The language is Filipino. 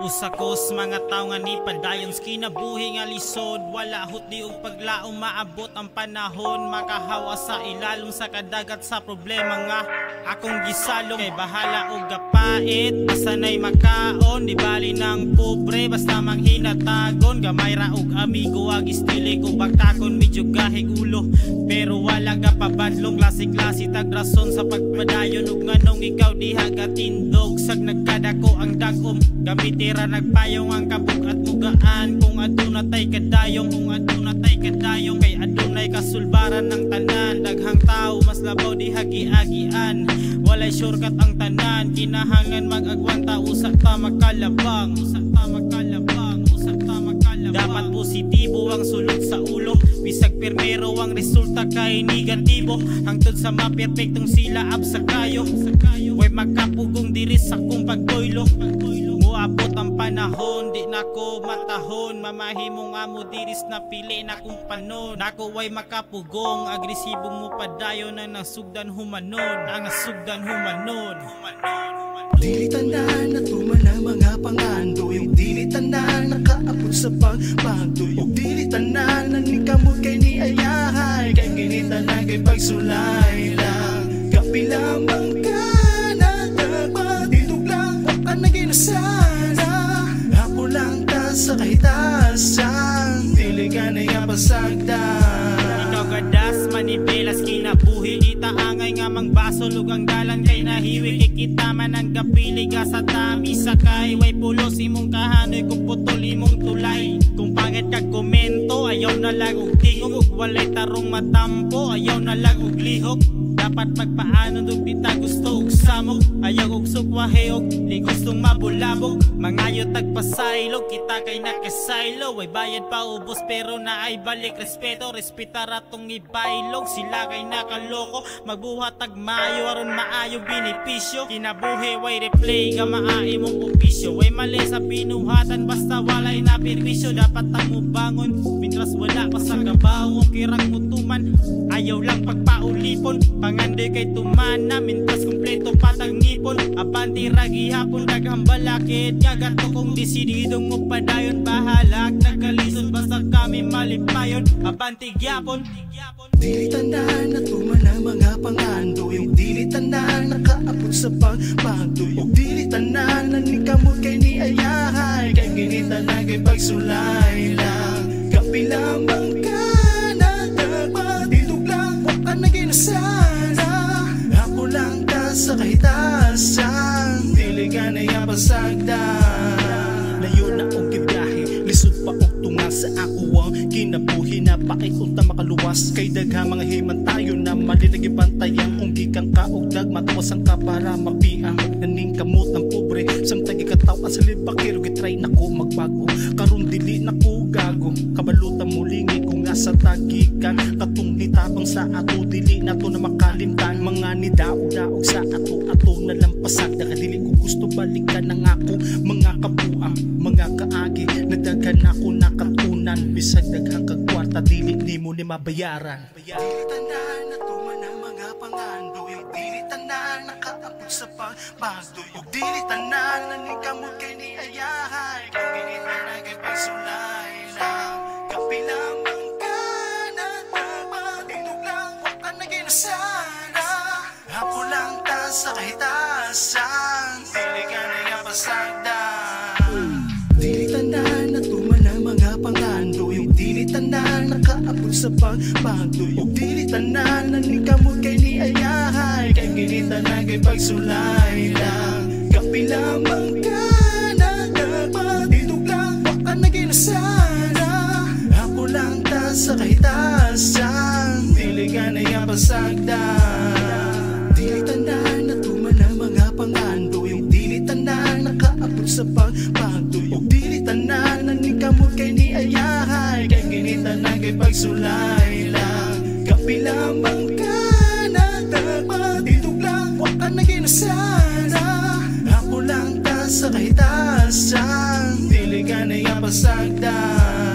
Usa ko sa mga tao nga ni padayon sa kinabuhi nga lisod, wala hot di og paglaom maabot ang panahon, makahawa sa ilalom sa kadagat sa problema nga akong gisalong. Kay bahala og gapait, pasanay makaon, di bali ng pobre basta manghinatagon. Gamay ra og amigo ag istili ko baktakon, medyo gahig ulo pero wala ga pabadlong. Klase-klase tag rason sa pagpadayon ug nganong ikaw diha gatindog. Sag nagkadako ang dagom, gamitira nagpayong ang kabug at mugaan. Kung aduna tay kadayong, kung aduna tay kadayong, kay adunay kasulbaran ng tanan. Daghang tao mas labaw diha giagian, walay shortcut ang tanan. Kinahangan mag-agwanta, usak ta magkalabang, usak ta magkalabang, usak ta magkalabang. Dapat positibo ang sulod sa ulo, bisag permero ang resulta kay negatibo. Hangtod sa maperpektong sila ab sa kayo, way makapugong diri sa kong pagboylo. Muabot ang panahon, di nako matahon, mamahimong amo diris na pili na kong panon. Nako way makapugong, agresibong mo padayon na nasugdan humanon, ang nasugdan humanon. Dili tanan na tuman ang mga pangandoy, dili tanan nakaapod sa pagpagdoy, dili tanan na ni kamot kay ni ayahay, kay kinita na kay pagsulay lang. Kapilamang ka na tagpatitog lang, waka na ginasana, ako lang ta sa kahitasan, dili ka na yapasagdan. Ikaw gadas manibelas kinabuhi, kita angay nga mangbaso lugang dalan kay nahiwi. Kita man ang gapili ka sa tami sakay, way pulos imong kahanoy kung putol imong tulay. Kung pangit kag komento, ayaw na lang og tingog, ug walay tarong matampo, ayaw na lang og lihok. Dapat magpaano dug di ta gusto og samok, ayaw og sukwahe og di gustong mabulabog. Mangayo tagpasaylog, kita kay nakasaylo, way bayad pa ubos pero naay balik respeto. Respetar atong ibaylog, sila kay nakaloko, magbuhat tag mayo aron maayo benepisyo. Kinabuhi way replay ga maaay mong opisyo, way mali sa pinuhatan basta walay na perwisyo. Dapat tamo bangon mintras wala pa sa kabaw, kirang mutuman, ayaw lang pagpaulipon. Pangandoy kay tumana, mintas kumpleto patang ngipon. Abanti ragi hapon daghang balakid, kagato kong desididong mo padayon. Bahalak nagkalisod basta kami malipayon, abanti gyapon. Dili tanan na tuman ang mga pangandoy, dili tanan nakaapod sa pagpagdoy, dili tanan na ni kamot kay ni ayahay, kay kinita na kay pagsulay lang. Kapilamang ka na tagpatitog lang, waka na ginasana, ako lang ta sa kahitasan, dili ka na yapasagdan. Layo na og gibiyahe, lisod pa og tunga sa ako ang kinabuhi na pakitunta makaluwas. Kay dagha mga himantayo na malilagi bantayan, kung gikan ka og dagmatawasan ka para mapiang. Naning kamot ng pobre, samtang ikataw ang salibakiro, gitry na ko magbago, karon dili na ko gago. Kabalutan mulingi ko nga sa tagikan, katong nitabang sa ato, dili na to na makalimtan. Mga nidaog-daog sa ato na lampasag, nakadili ko gusto balikan ng ako mga kabuang, mga kaagi, nagdaghan ako nakatunan, bisag daghang kagwarta, dili nimo ni mabayaran. Dili tanan na tuman ang mga pangandoy, dili tanan nakaapod sa pagpagdoy, dili tanan na ni kamot kay ni ayahay, kay ginita na kay pagsulay lang. Kapilamang ka na tagpatitog lang, waka na ginasana, ako lang ta sa kahitasan, dili ka na yapasagdan. Dili tanan na tuman ang mga pangandoy, dili tanan nakaapod sa pagpagdoy, dili tanan na ni kamot kay ni ayahay, kay kinita na kay pagsulay lang. Kapilamang ka na tagpatitog lang, waka na ginasana, ako lang ta sa kahitasan, dili ka na yapasagdan. Dili tanan na tuman ang mga pangandoy, dili tanan nakaapod sa pagpagdoy, dili tanan na ni kamot kay ni ayahay, kay kinita na kay pagsulay lang. Kapilamang ka na tagpatitog lang, waka na ginasana, ako lang ta sa kahitasan, dili ka na yapasagdan.